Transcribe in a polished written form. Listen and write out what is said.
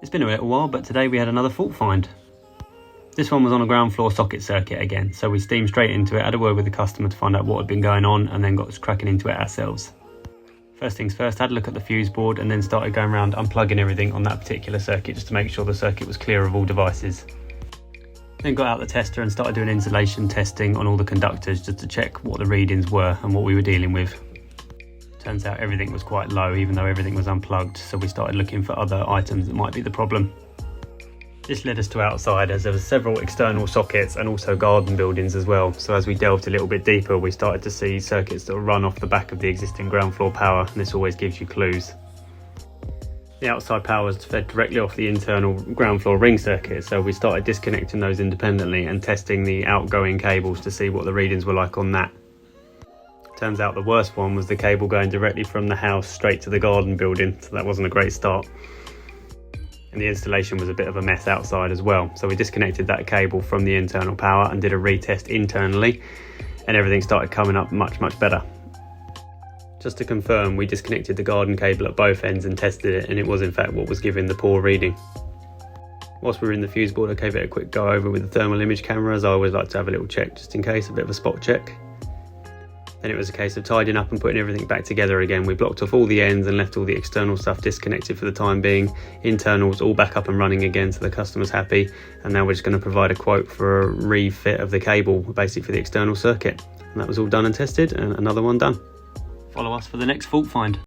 It's been a little while, but today we had another fault find. This one was on a ground floor socket circuit again, so we steamed straight into it, had a word with the customer to find out what had been going on, and then got cracking into it ourselves. First things first, had a look at the fuse board and then started going around unplugging everything on that particular circuit just to make sure the circuit was clear of all devices. Then got out the tester and started doing insulation testing on all the conductors just to check what the readings were and what we were dealing with. Turns out everything was quite low even though everything was unplugged, so we started looking for other items that might be the problem. This led us to outside as there were several external sockets and also garden buildings as well, so as we delved a little bit deeper we started to see circuits that run off the back of the existing ground floor power, and this always gives you clues. The outside power is fed directly off the internal ground floor ring circuit, so we started disconnecting those independently and testing the outgoing cables to see what the readings were like on that. Turns out the worst one was the cable going directly from the house straight to the garden building, so that wasn't a great start. And the installation was a bit of a mess outside as well, so we disconnected that cable from the internal power and did a retest internally, and everything started coming up much better. Just to confirm, we disconnected the garden cable at both ends and tested it, and it was in fact what was giving the poor reading. Whilst we were in the fuse board, I gave it a quick go over with the thermal image camera, as I always like to have a little check just in case, a bit of a spot check. Then it was a case of tidying up and putting everything back together again. We blocked off all the ends and left all the external stuff disconnected for the time being. Internals all back up and running again, so the customer's happy. And now we're just going to provide a quote for a refit of the cable, basically for the external circuit. And that was all done and tested, and another one done. Follow us for the next fault find.